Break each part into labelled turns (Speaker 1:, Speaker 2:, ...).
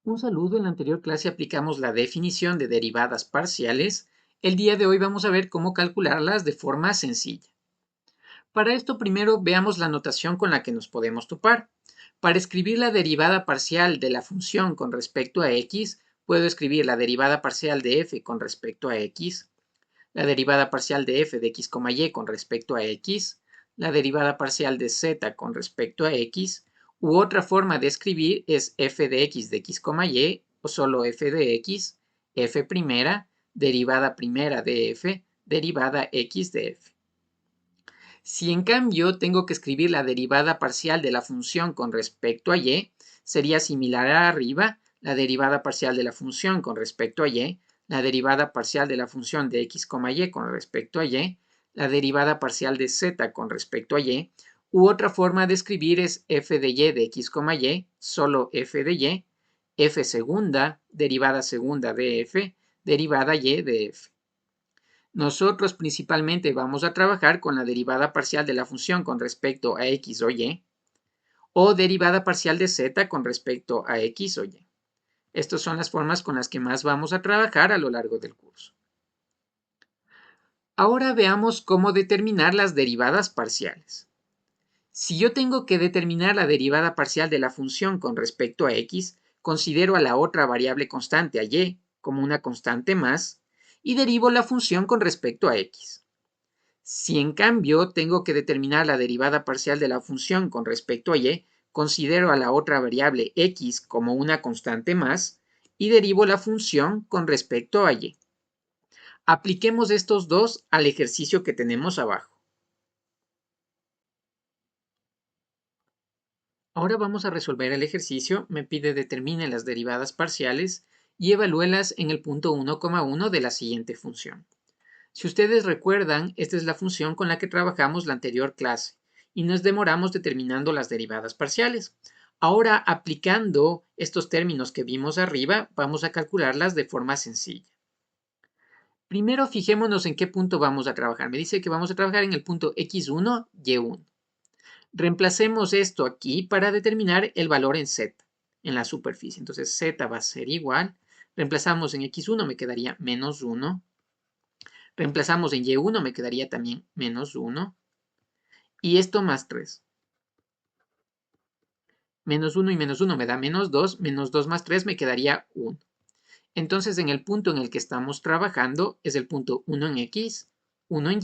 Speaker 1: Un saludo, en la anterior clase aplicamos la definición de derivadas parciales. El día de hoy vamos a ver cómo calcularlas de forma sencilla. Para esto primero veamos la notación con la que nos podemos topar. Para escribir la derivada parcial de la función con respecto a x, puedo escribir la derivada parcial de f con respecto a x, la derivada parcial de f de x, y con respecto a x, la derivada parcial de z con respecto a x, u otra forma de escribir es f de x, y, o solo f de x, f primera, derivada primera de f, derivada x de f. Si en cambio tengo que escribir la derivada parcial de la función con respecto a y, sería similar a arriba, la derivada parcial de la función con respecto a y, la derivada parcial de la función de x, y con respecto a y, la derivada parcial de z con respecto a y, u otra forma de escribir es f de y de x, y, solo f de y, f segunda, derivada segunda de f, derivada y de f. Nosotros principalmente vamos a trabajar con la derivada parcial de la función con respecto a x o y, o derivada parcial de z con respecto a x o y. Estas son las formas con las que más vamos a trabajar a lo largo del curso. Ahora veamos cómo determinar las derivadas parciales. Si yo tengo que determinar la derivada parcial de la función con respecto a x, considero a la otra variable constante, a y, como una constante más, y derivo la función con respecto a x. Si en cambio tengo que determinar la derivada parcial de la función con respecto a y, considero a la otra variable x como una constante más y derivo la función con respecto a y. Apliquemos estos dos al ejercicio que tenemos abajo. Ahora vamos a resolver el ejercicio. Me pide determine las derivadas parciales y evalúelas en el punto 1,1 de la siguiente función. Si ustedes recuerdan, esta es la función con la que trabajamos la anterior clase y nos demoramos determinando las derivadas parciales. Ahora, aplicando estos términos que vimos arriba, vamos a calcularlas de forma sencilla. Primero, fijémonos en qué punto vamos a trabajar. Me dice que vamos a trabajar en el punto x1, y1. Reemplacemos esto aquí para determinar el valor en z, en la superficie. Entonces, z va a ser igual. Reemplazamos en x1, me quedaría menos 1. Reemplazamos en y1, me quedaría también menos 1. Y esto más 3. Menos 1 y menos 1 me da menos 2. Menos 2 más 3 me quedaría 1. Entonces, en el punto en el que estamos trabajando es el punto 1 en x, 1 en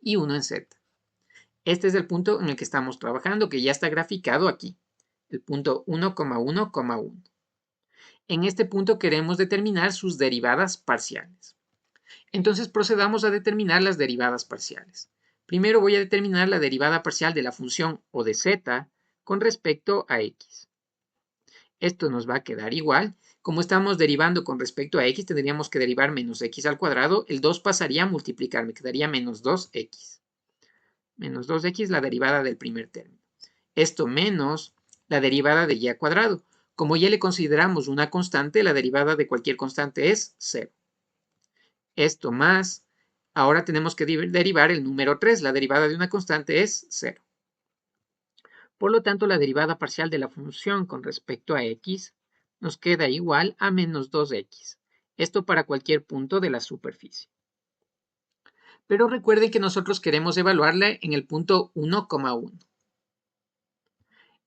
Speaker 1: y 1 en z. Este es el punto en el que estamos trabajando, que ya está graficado aquí. El punto 1,1,1. En este punto queremos determinar sus derivadas parciales. Entonces procedamos a determinar las derivadas parciales. Primero voy a determinar la derivada parcial de la función o de z con respecto a x. Esto nos va a quedar igual. Como estamos derivando con respecto a x, tendríamos que derivar menos x al cuadrado. El 2 pasaría a multiplicar, me quedaría menos 2x. Menos 2x la derivada del primer término. Esto menos la derivada de y al cuadrado. Como ya le consideramos una constante, la derivada de cualquier constante es 0. Esto más, ahora tenemos que derivar el número 3. La derivada de una constante es 0. Por lo tanto, la derivada parcial de la función con respecto a x nos queda igual a menos 2x. Esto para cualquier punto de la superficie. Pero recuerden que nosotros queremos evaluarla en el punto 1,1.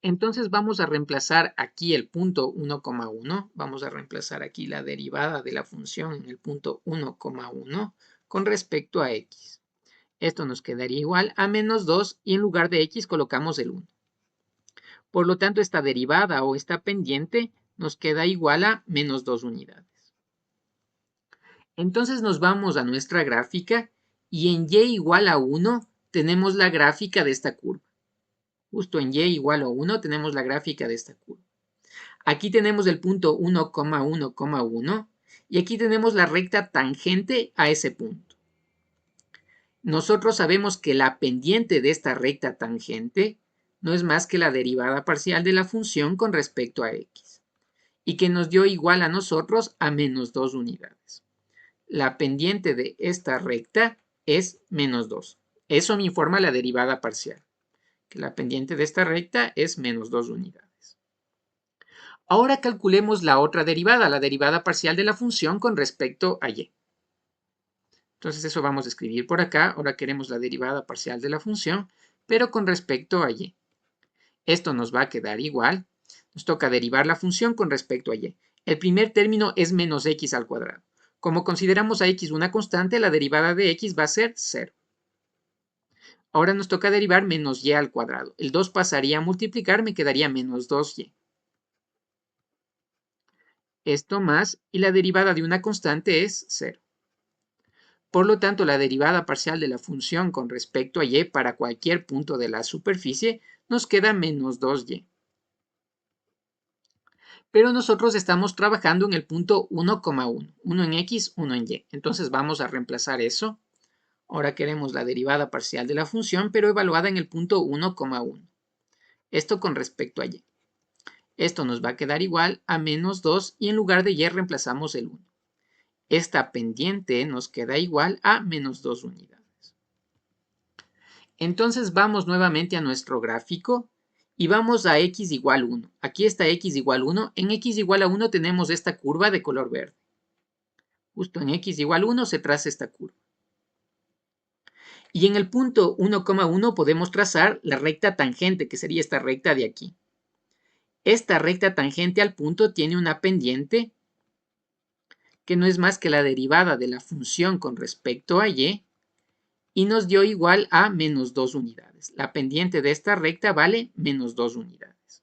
Speaker 1: Entonces vamos a reemplazar aquí el punto 1,1. Vamos a reemplazar aquí la derivada de la función en el punto 1,1 con respecto a x. Esto nos quedaría igual a menos 2 y en lugar de x colocamos el 1. Por lo tanto, esta derivada o esta pendiente nos queda igual a menos 2 unidades. Entonces nos vamos a nuestra gráfica y en y igual a 1 tenemos la gráfica de esta curva. Justo en y igual a 1 tenemos la gráfica de esta curva. Aquí tenemos el punto 1,1,1 y aquí tenemos la recta tangente a ese punto. Nosotros sabemos que la pendiente de esta recta tangente no es más que la derivada parcial de la función con respecto a x y que nos dio igual a nosotros a menos 2 unidades. La pendiente de esta recta es menos 2. Eso me informa la derivada parcial, que la pendiente de esta recta es menos 2 unidades. Ahora calculemos la otra derivada, la derivada parcial de la función con respecto a y. Entonces eso vamos a escribir por acá. Ahora queremos la derivada parcial de la función, pero con respecto a y. Esto nos va a quedar igual. Nos toca derivar la función con respecto a y. El primer término es menos x al cuadrado. Como consideramos a x una constante, la derivada de x va a ser 0. Ahora nos toca derivar menos y al cuadrado. El 2 pasaría a multiplicar, me quedaría menos 2y. Esto más, y la derivada de una constante es 0. Por lo tanto, la derivada parcial de la función con respecto a y para cualquier punto de la superficie nos queda menos 2y. Pero nosotros estamos trabajando en el punto 1,1, 1 en x, 1 en y. Entonces vamos a reemplazar eso. Ahora queremos la derivada parcial de la función, pero evaluada en el punto 1,1. Esto con respecto a y. Esto nos va a quedar igual a menos 2 y en lugar de y reemplazamos el 1. Esta pendiente nos queda igual a menos 2 unidades. Entonces vamos nuevamente a nuestro gráfico y vamos a x igual 1. Aquí está x igual 1. En x igual a 1 tenemos esta curva de color verde. Justo en x igual 1 se traza esta curva. Y en el punto 1,1 podemos trazar la recta tangente, que sería esta recta de aquí. Esta recta tangente al punto tiene una pendiente que no es más que la derivada de la función con respecto a y nos dio igual a menos 2 unidades. La pendiente de esta recta vale menos 2 unidades.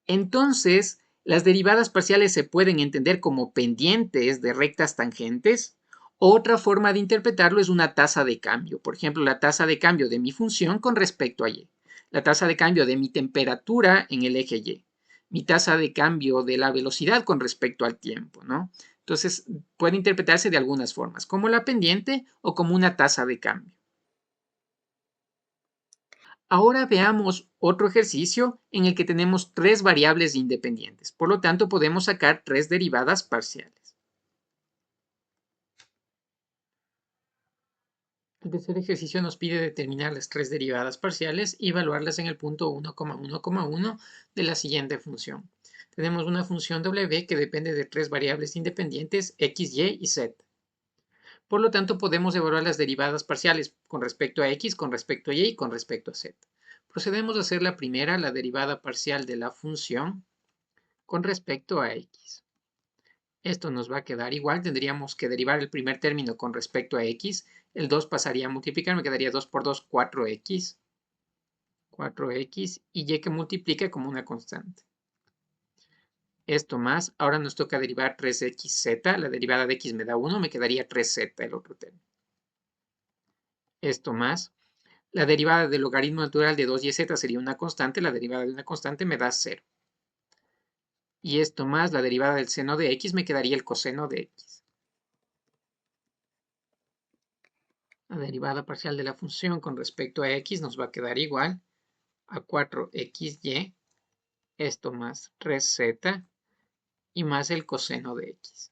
Speaker 1: Entonces, las derivadas parciales se pueden entender como pendientes de rectas tangentes. Otra forma de interpretarlo es una tasa de cambio. Por ejemplo, la tasa de cambio de mi función con respecto a y. La tasa de cambio de mi temperatura en el eje y. Mi tasa de cambio de la velocidad con respecto al tiempo, ¿no? Entonces, puede interpretarse de algunas formas, como la pendiente o como una tasa de cambio. Ahora veamos otro ejercicio en el que tenemos tres variables independientes. Por lo tanto, podemos sacar tres derivadas parciales. El tercer ejercicio nos pide determinar las tres derivadas parciales y evaluarlas en el punto 1,1,1 de la siguiente función. Tenemos una función w que depende de tres variables independientes x, y y z. Por lo tanto, podemos evaluar las derivadas parciales con respecto a x, con respecto a y con respecto a z. Procedemos a hacer la primera, la derivada parcial de la función con respecto a x. Esto nos va a quedar igual, tendríamos que derivar el primer término con respecto a x, el 2 pasaría a multiplicar, me quedaría 2 por 2, 4x, 4x, y y que multiplica como una constante. Esto más, ahora nos toca derivar 3xz, la derivada de x me da 1, me quedaría 3z el otro término. Esto más, la derivada del logaritmo natural de 2yz sería una constante, la derivada de una constante me da 0. Y esto más la derivada del seno de x me quedaría el coseno de x. La derivada parcial de la función con respecto a x nos va a quedar igual a 4xy, esto más 3z y más el coseno de x.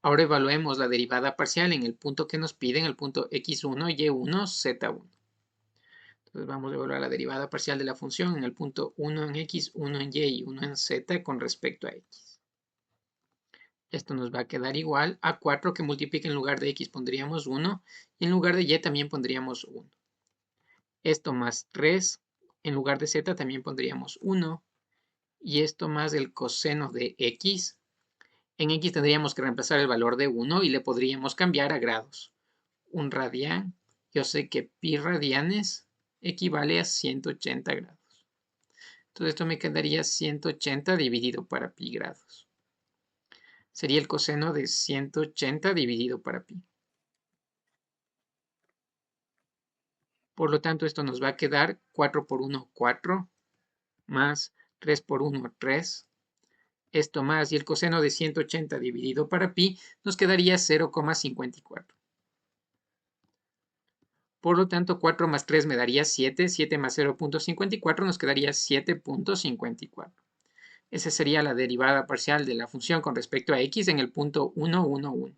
Speaker 1: Ahora evaluemos la derivada parcial en el punto que nos piden, el punto x1, y1, z1. Entonces vamos a evaluar la derivada parcial de la función en el punto 1 en x, 1 en y 1 en z con respecto a x. Esto nos va a quedar igual a 4 que multiplica en lugar de x pondríamos 1 y en lugar de y también pondríamos 1. Esto más 3, en lugar de z también pondríamos 1 y esto más el coseno de x. En x tendríamos que reemplazar el valor de 1 y le podríamos cambiar a grados. Un radián, yo sé que pi radianes equivale a 180 grados. Entonces esto me quedaría 180 dividido para pi grados. Sería el coseno de 180 dividido para pi. Por lo tanto, esto nos va a quedar 4 por 1, 4, más 3 por 1, 3. Esto más y el coseno de 180 dividido para pi nos quedaría 0,54. Por lo tanto, 4 más 3 me daría 7, 7 más 0,54 nos quedaría 7,54. Esa sería la derivada parcial de la función con respecto a x en el punto 1, 1, 1.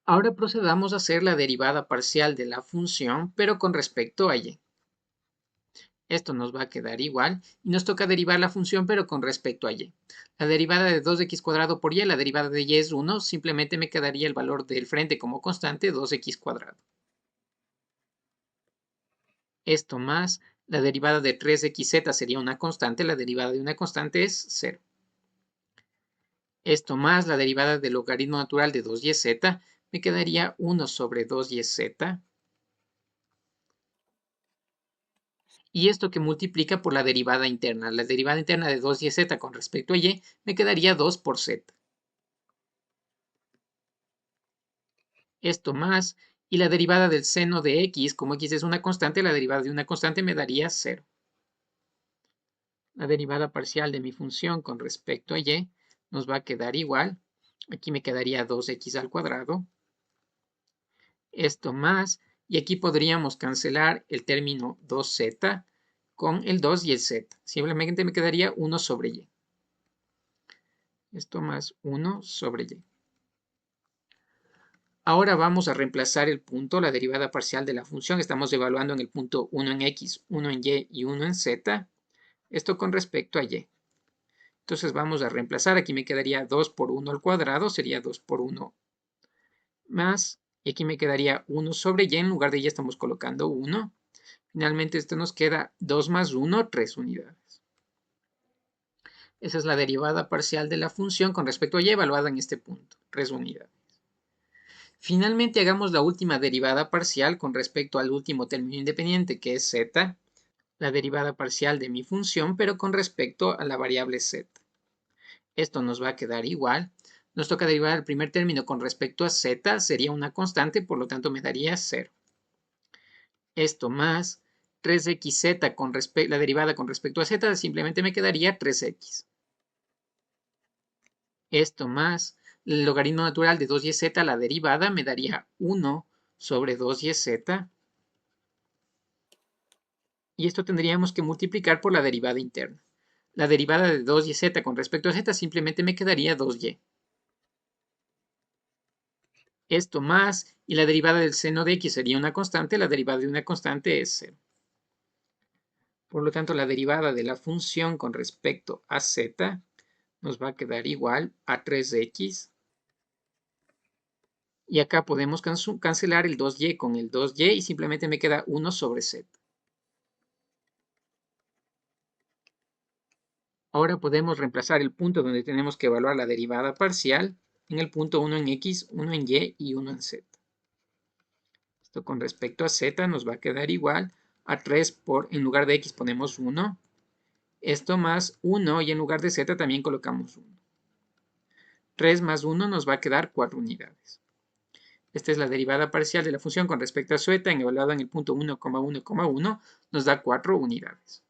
Speaker 1: Ahora procedamos a hacer la derivada parcial de la función, pero con respecto a y. Esto nos va a quedar igual y nos toca derivar la función pero con respecto a y. La derivada de 2x² por y, la derivada de y es 1, simplemente me quedaría el valor del frente como constante, 2x². Esto más la derivada de 3xz sería una constante, la derivada de una constante es 0. Esto más la derivada del logaritmo natural de 2yz me quedaría 1 sobre 2yz. Y esto que multiplica por la derivada interna. La derivada interna de 2yz con respecto a y me quedaría 2 por z. Esto más, y la derivada del seno de x, como x es una constante, la derivada de una constante me daría 0. La derivada parcial de mi función con respecto a y nos va a quedar igual. Aquí me quedaría 2x². Esto más, y aquí podríamos cancelar el término 2z con el 2 y el z. Simplemente me quedaría 1 sobre y. Esto más 1 sobre y. Ahora vamos a reemplazar el punto, la derivada parcial de la función. Estamos evaluando en el punto 1 en x, 1 en y y 1 en z. Esto con respecto a y. Entonces vamos a reemplazar. Aquí me quedaría 2 por 1 al cuadrado. Sería 2 por 1 más. Y aquí me quedaría 1 sobre y. En lugar de y estamos colocando 1. Finalmente esto nos queda 2 más 1, 3 unidades. Esa es la derivada parcial de la función con respecto a y evaluada en este punto. 3 unidades. Finalmente hagamos la última derivada parcial con respecto al último término independiente que es z, la derivada parcial de mi función, pero con respecto a la variable z. Esto nos va a quedar igual. Nos toca derivar el primer término con respecto a z, sería una constante, por lo tanto me daría 0. Esto más 3xz con la derivada con respecto a z, simplemente me quedaría 3x. Esto más el logaritmo natural de 2yz, la derivada, me daría 1 sobre 2yz. Y esto tendríamos que multiplicar por la derivada interna. La derivada de 2yz con respecto a z simplemente me quedaría 2y. Esto más, y la derivada del seno de x sería una constante, la derivada de una constante es 0. Por lo tanto, la derivada de la función con respecto a z nos va a quedar igual a 3x. Y acá podemos cancelar el 2y con el 2y y simplemente me queda 1 sobre z. Ahora podemos reemplazar el punto donde tenemos que evaluar la derivada parcial en el punto 1 en x, 1 en y 1 en z. Esto con respecto a z nos va a quedar igual a 3 por, en lugar de x ponemos 1. Esto más 1 y en lugar de z también colocamos 1. 3 más 1 nos va a quedar 4 unidades. Esta es la derivada parcial de la función con respecto a z, evaluada en el punto 1,1,1, nos da 4 unidades.